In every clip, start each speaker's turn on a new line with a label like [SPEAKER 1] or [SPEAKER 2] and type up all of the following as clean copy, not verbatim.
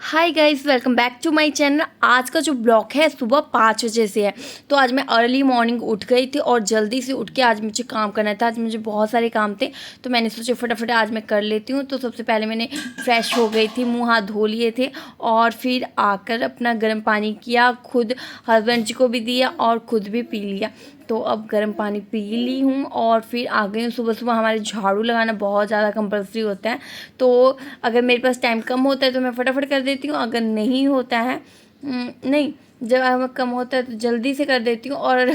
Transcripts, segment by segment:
[SPEAKER 1] Hi guys, welcome back to my channel. आज का जो ब्लॉग है सुबह 5 बजे से है। तो आज मैं अर्ली मॉर्निंग उठ गई थी और जल्दी से उठ के आज मुझे काम करना था। आज मुझे बहुत सारे काम थे तो मैंने सोचा फटाफट आज मैं कर लेती हूँ। तो सबसे पहले मैंने फ्रेश हो गई थी, मुँह हाथ धो लिए थे और फिर आकर अपना गर्म पानी किया, खुद हस्बैंड जी को भी दिया और खुद भी पी लिया। तो अब गर्म पानी पी ली हूँ और फिर आ गई हूँ। सुबह सुबह हमारे झाड़ू लगाना बहुत ज़्यादा कंपल्सरी होता है। तो अगर मेरे पास टाइम कम होता है तो मैं फटाफट कर देती हूँ, अगर नहीं होता है नहीं, जब कम होता है तो जल्दी से कर देती हूँ और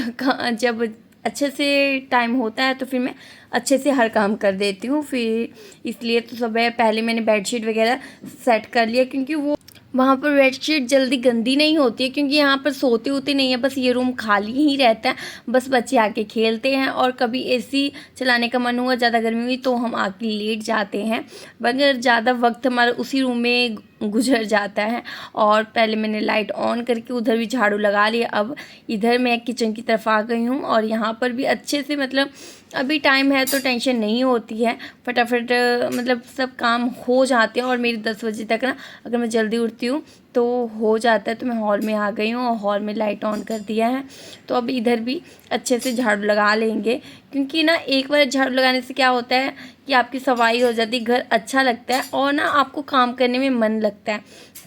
[SPEAKER 1] जब अच्छे से टाइम होता है तो फिर मैं अच्छे से हर काम कर देती हूँ। फिर इसलिए तो सुबह पहले मैंने बेडशीट वगैरह सेट कर लिया, क्योंकि वो वहाँ पर बेडशीट जल्दी गंदी नहीं होती है, क्योंकि यहाँ पर सोते होते नहीं है, बस ये रूम खाली ही रहता है। बस बच्चे आके खेलते हैं और कभी एसी चलाने का मन हुआ, ज़्यादा गर्मी हुई तो हम आके लेट जाते हैं, मगर ज़्यादा वक्त हमारा उसी रूम में गुजर जाता है। और पहले मैंने लाइट ऑन करके उधर भी झाड़ू लगा लिया। अब इधर मैं किचन की तरफ आ गई हूँ और यहाँ पर भी अच्छे से, मतलब अभी टाइम है तो टेंशन नहीं होती है, फटाफट मतलब सब काम हो जाते हैं। और मेरी 10 बजे तक ना, अगर मैं जल्दी उठती हूँ तो हो जाता है। तो मैं हॉल में आ गई हूँ और हॉल में लाइट ऑन कर दिया है। तो अब इधर भी अच्छे से झाड़ू लगा लेंगे, क्योंकि ना एक बार झाड़ू लगाने से क्या होता है कि आपकी सफाई हो जाती है, घर अच्छा लगता है और ना आपको काम करने में मन लगता है।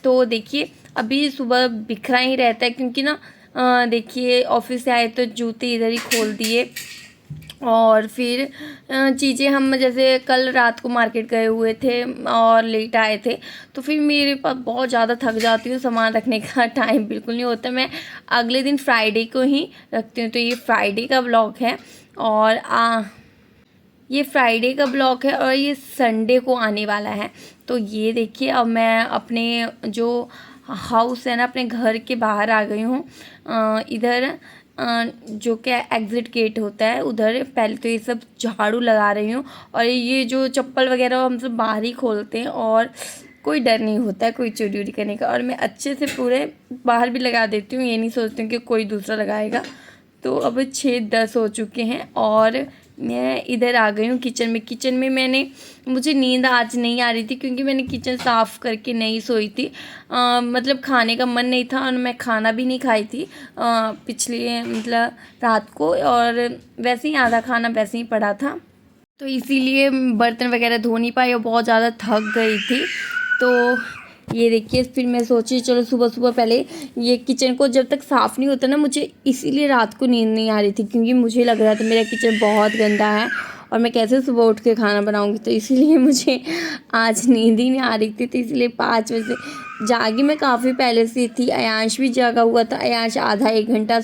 [SPEAKER 1] तो देखिए अभी सुबह बिखरा ही रहता है, क्योंकि ना देखिए ऑफिस से आए तो जूते इधर ही खोल दिए और फिर चीज़ें हम जैसे कल रात को मार्केट गए हुए थे और लेट आए थे, तो फिर मेरे पास बहुत ज़्यादा थक जाती हूँ, सामान रखने का टाइम बिल्कुल नहीं होता। मैं अगले दिन फ्राइडे को ही रखती हूँ। तो ये फ्राइडे का ब्लॉग है और ये फ्राइडे का ब्लॉग है और ये संडे को आने वाला है। तो ये देखिए अब मैं अपने जो हाउस है ना, अपने घर के बाहर आ गई हूँ। इधर जो क्या एग्ज़िट गेट होता है उधर पहले तो ये सब झाड़ू लगा रही हूँ। और ये जो चप्पल वगैरह हम सब बाहर ही खोलते हैं और कोई डर नहीं होता है कोई चोरी वोरी करने का। और मैं अच्छे से पूरे बाहर भी लगा देती हूँ, ये नहीं सोचती हूँ कि कोई दूसरा लगाएगा। तो अब 6:10 हो चुके हैं और मैं इधर आ गई हूँ किचन में। किचन में मुझे नींद आज नहीं आ रही थी, क्योंकि मैंने किचन साफ़ करके नहीं सोई थी। मतलब खाने का मन नहीं था और मैं खाना भी नहीं खाई थी पिछले मतलब रात को, और वैसे ही आधा खाना वैसे ही पड़ा था। तो इसीलिए बर्तन वगैरह धो नहीं पाई और बहुत ज़्यादा थक गई थी। तो ये देखिए फिर मैं सोची चलो सुबह सुबह पहले ये किचन को जब तक साफ़ नहीं होता ना, मुझे इसीलिए रात को नींद नहीं आ रही थी, क्योंकि मुझे लग रहा था मेरा किचन बहुत गंदा है और मैं कैसे सुबह उठ के खाना बनाऊंगी। तो इसीलिए मुझे आज नींद ही नहीं आ रही थी। तो इसलिए 5 बजे जागी मैं काफ़ी पहले से थी। अयांश भी जागा हुआ था। अयांश आधा 1 घंटा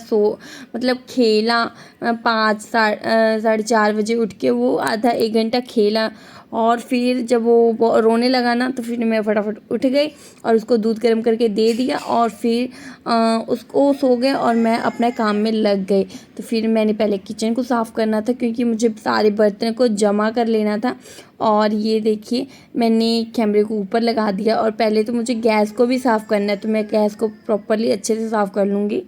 [SPEAKER 1] मतलब खेला। 4:30 बजे उठ के वो आधा 1 घंटा खेला और फिर जब वो रोने लगा ना, तो फिर मैं फटाफट उठ गई और उसको दूध गर्म करके दे दिया और फिर उसको सो गए और मैं अपने काम में लग गई। तो फिर मैंने पहले किचन को साफ़ करना था, क्योंकि मुझे सारे बर्तन को जमा कर लेना था। और ये देखिए मैंने कैमरे को ऊपर लगा दिया और पहले तो मुझे गैस को भी साफ़ करना है। तो मैं गैस को प्रॉपरली अच्छे से साफ़ कर लूँगी,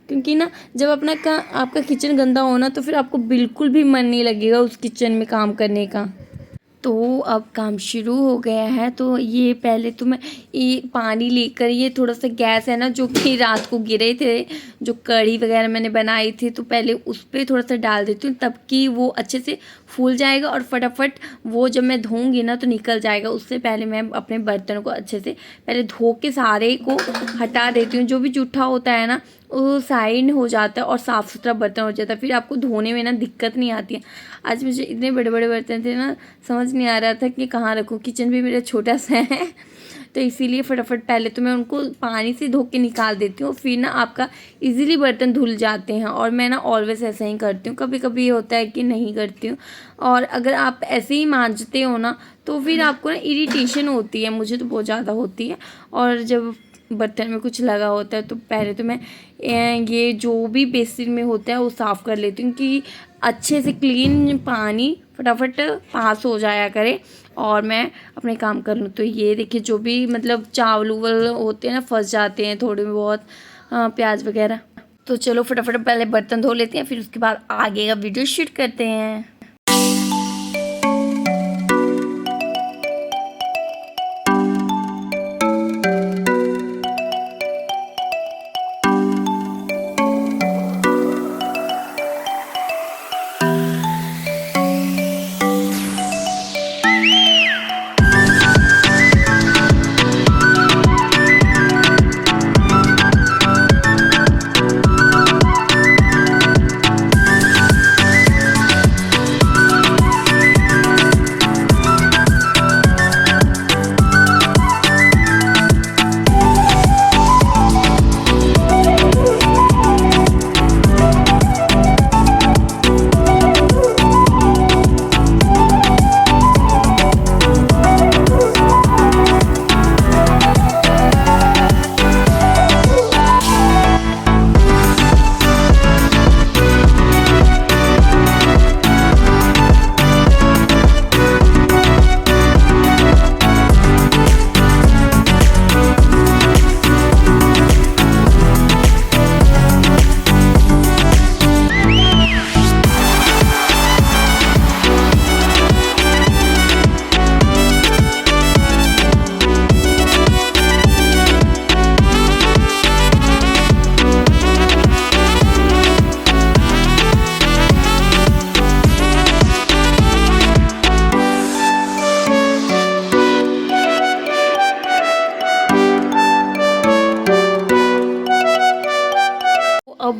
[SPEAKER 1] क्योंकि ना जब आपका किचन गंदा हो ना, तो फिर आपको बिल्कुल भी मन नहीं लगेगा उस किचन में काम करने का। तो अब काम शुरू हो गया है। तो ये पहले तो मैं ये पानी लेकर, ये थोड़ा सा गैस है ना जो कि रात को गिरे थे, जो कढ़ी वगैरह मैंने बनाई थी, तो पहले उस पर थोड़ा सा डाल देती हूँ, तब कि वो अच्छे से फूल जाएगा और फटाफट वो जब मैं धोऊंगी ना तो निकल जाएगा। उससे पहले मैं अपने बर्तनों को अच्छे से पहले धो के सारे को हटा देती हूँ। जो भी जूठा होता है ना वो साइड हो जाता है और साफ़ सुथरा बर्तन हो जाता है, फिर आपको धोने में ना दिक्कत नहीं आती है। आज मुझे इतने बड़े बड़े बर्तन थे ना, समझ नहीं आ रहा था कि कहाँ रखूँ। किचन भी मेरा छोटा सा है तो इसीलिए फटाफट पहले तो मैं उनको पानी से धो के निकाल देती हूँ, फिर ना आपका इजीली बर्तन धुल जाते हैं। और मैं ना ऑलवेज ऐसा ही करती हूँ, कभी कभी होता है कि नहीं करती हूँ। और अगर आप ऐसे ही मांजते हो ना तो फिर आपको ना इरिटेशन होती है, मुझे तो बहुत ज़्यादा होती है। और जब बर्तन में कुछ लगा होता है तो पहले तो मैं ये जो भी बेसिन में होता है वो साफ़ कर लेती हूँ, कि अच्छे से क्लीन पानी फटाफट पास हो जाया करे और मैं अपने काम कर लूँ। तो ये देखिए जो भी मतलब चावल उवल होते हैं ना, फंस जाते हैं थोड़े बहुत प्याज वगैरह। तो चलो फटाफट पहले बर्तन धो लेते हैं, फिर उसके बाद आगे का वीडियो शूट करते हैं।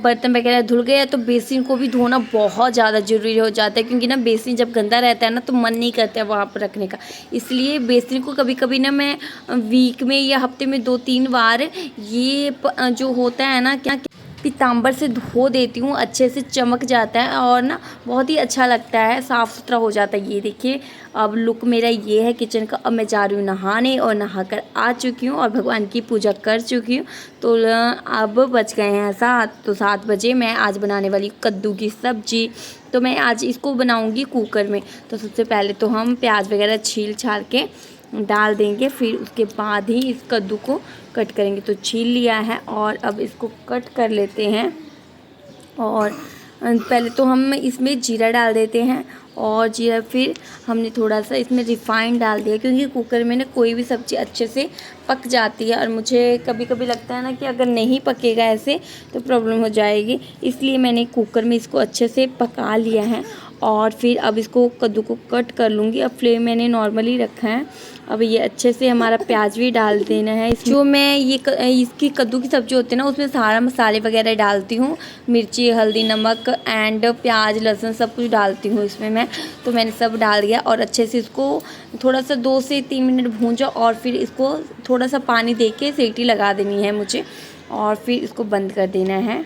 [SPEAKER 1] बर्तन वगैरह धुल गया तो बेसिन को भी धोना बहुत ज़्यादा ज़रूरी हो जाता है, क्योंकि ना बेसिन जब गंदा रहता है ना तो मन नहीं करता है वहाँ पर रखने का। इसलिए बेसिन को कभी कभी ना मैं वीक में या हफ्ते में 2-3 बार ये जो होता है ना क्या पीताम्बर से धो देती हूँ, अच्छे से चमक जाता है और ना बहुत ही अच्छा लगता है, साफ़ सुथरा हो जाता है। ये देखिए अब लुक मेरा ये है किचन का। अब मैं जा रही हूँ नहाने और नहाकर आ चुकी हूँ और भगवान की पूजा कर चुकी हूँ। तो अब बज गए हैं 7, तो 7 बजे मैं आज बनाने वाली कद्दू की सब्ज़ी। तो मैं आज इसको बनाऊँगी कुकर में। तो सबसे पहले तो हम प्याज वगैरह छील छाल के डाल देंगे, फिर उसके बाद ही इस कद्दू को कट करेंगे। तो छील लिया है और अब इसको कट कर लेते हैं। और पहले तो हम इसमें जीरा डाल देते हैं और जीरा फिर हमने थोड़ा सा इसमें रिफ़ाइंड डाल दिया, क्योंकि कुकर में ना कोई भी सब्ज़ी अच्छे से पक जाती है और मुझे कभी कभी लगता है ना कि अगर नहीं पकेगा ऐसे तो प्रॉब्लम हो जाएगी, इसलिए मैंने कुकर में इसको अच्छे से पका लिया है। और फिर अब इसको कद्दू को कट कर लूँगी। अब फ्लेम मैंने नॉर्मली रखा है। अब ये अच्छे से हमारा प्याज भी डाल देना है। जो मैं ये इसकी कद्दू की सब्ज़ी होती है ना उसमें सारा मसाले वगैरह डालती हूँ, मिर्ची, हल्दी, नमक एंड प्याज, लहसुन सब कुछ डालती हूँ इसमें मैं। तो मैंने सब डाल दिया और अच्छे से इसको थोड़ा सा 2 से 3 मिनट भूंजा और फिर इसको थोड़ा सा पानी दे के सीटी लगा देनी है मुझे और फिर इसको बंद कर देना है।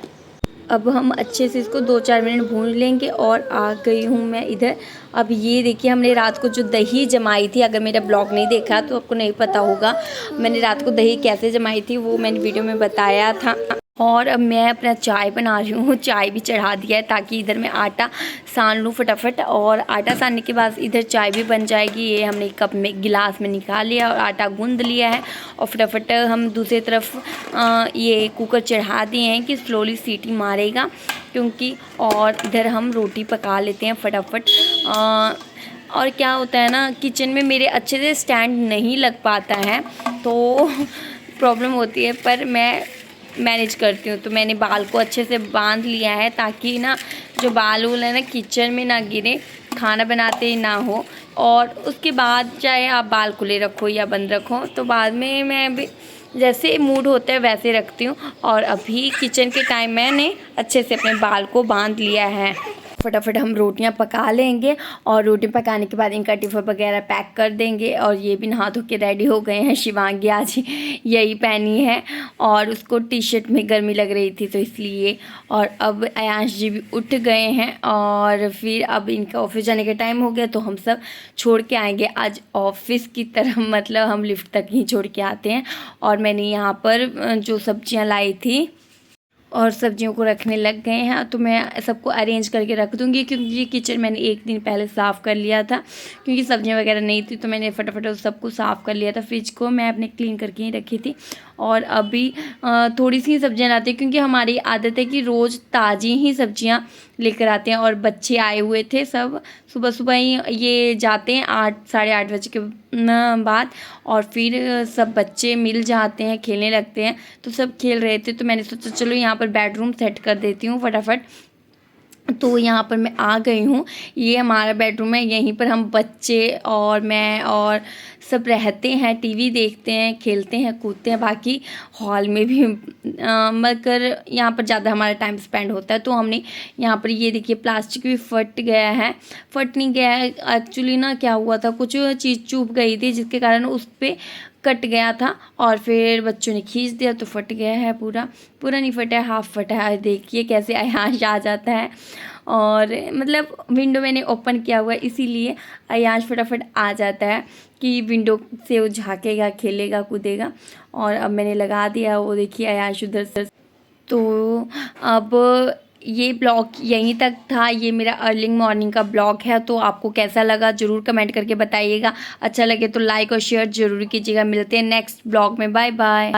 [SPEAKER 1] अब हम अच्छे से इसको 2-4 मिनट भून लेंगे और आ गई हूँ मैं इधर। अब ये देखिए हमने रात को जो दही जमाई थी, अगर मेरा ब्लॉग नहीं देखा तो आपको नहीं पता होगा मैंने रात को दही कैसे जमाई थी, वो मैंने वीडियो में बताया था। और अब मैं अपना चाय बना रही हूँ, चाय भी चढ़ा दिया है ताकि इधर मैं आटा सान लूँ फटाफट। और आटा सानने के बाद इधर चाय भी बन जाएगी। ये हमने कप में गिलास में निकाल लिया और आटा गूंद लिया है और फटाफट हम दूसरी तरफ ये कुकर चढ़ा दिए हैं कि स्लोली सीटी मारेगा, क्योंकि और इधर हम रोटी पका लेते हैं फटाफट। और क्या होता है ना किचन में मेरे अच्छे से स्टैंड नहीं लग पाता है तो प्रॉब्लम होती है, पर मैं मैनेज करती हूँ। तो मैंने बाल को अच्छे से बांध लिया है ताकि ना जो बाल उल है ना किचन में ना गिरे, खाना बनाते ही ना हो। और उसके बाद चाहे आप बाल खुले रखो या बंद रखो, तो बाद में मैं भी जैसे मूड होता है वैसे रखती हूँ। और अभी किचन के टाइम मैंने अच्छे से अपने बाल को बांध लिया है। फटाफट हम रोटियां पका लेंगे और रोटी पकाने के बाद इनका टिफ़िन वगैरह पैक कर देंगे। और ये भी नहा धो के रेडी हो गए हैं। शिवांगी आज यही पहनी है और उसको टी शर्ट में गर्मी लग रही थी तो इसलिए। और अब अयांश जी भी उठ गए हैं और फिर अब इनका ऑफिस जाने का टाइम हो गया तो हम सब छोड़ के आएंगे आज ऑफिस की तरफ, मतलब हम लिफ्ट तक ही छोड़ के आते हैं। और मैंने यहाँ पर जो सब्जियाँ लाई थी और सब्जियों को रखने लग गए हैं, तो मैं सबको अरेंज करके रख दूँगी, क्योंकि ये किचन मैंने 1 दिन पहले साफ़ कर लिया था, क्योंकि सब्जियां वगैरह नहीं थी तो मैंने फटाफट उस सबको साफ़ कर लिया था। फ्रिज को मैं अपने क्लीन करके ही रखी थी। और अभी थोड़ी सी सब्जियां लाते हैं, क्योंकि हमारी आदत है कि रोज़ ताज़ी ही सब्जियां लेकर आते हैं। और बच्चे आए हुए थे सब, सुबह सुबह ही ये जाते हैं 8 साढ़े 8 बजे के बाद, और फिर सब बच्चे मिल जाते हैं, खेलने लगते हैं। तो सब खेल रहे थे तो मैंने सोचा चलो यहाँ पर बेडरूम सेट कर देती हूँ फटाफट। तो यहाँ पर मैं आ गई हूँ, ये हमारा बेडरूम है, यहीं पर हम बच्चे और मैं और सब रहते हैं, टीवी देखते हैं, खेलते हैं, कूदते हैं। बाकी हॉल में भी मगर यहाँ पर ज़्यादा हमारा टाइम स्पेंड होता है। तो हमने यहाँ पर ये देखिए प्लास्टिक भी फट गया है, फट नहीं गया है एक्चुअली ना, क्या हुआ था कुछ चीज़ चुभ गई थी जिसके कारण उस पर कट गया था और फिर बच्चों ने खींच दिया तो फट गया है। पूरा पूरा नहीं फटा है, हाफ फटा है। देखिए कैसे अयांश आ जाता है, और मतलब विंडो मैंने ओपन किया हुआ है इसीलिए अयांश फटाफट आ जाता है कि विंडो से वो झाँकेगा, खेलेगा, कूदेगा। और अब मैंने लगा दिया, वो देखिए अयांश उधर से। तो अब ये ब्लॉग यहीं तक था, ये मेरा अर्लिंग मॉर्निंग का ब्लॉग है। तो आपको कैसा लगा ज़रूर कमेंट करके बताइएगा, अच्छा लगे तो लाइक और शेयर ज़रूर कीजिएगा। मिलते हैं नेक्स्ट ब्लॉग में, बाय बाय।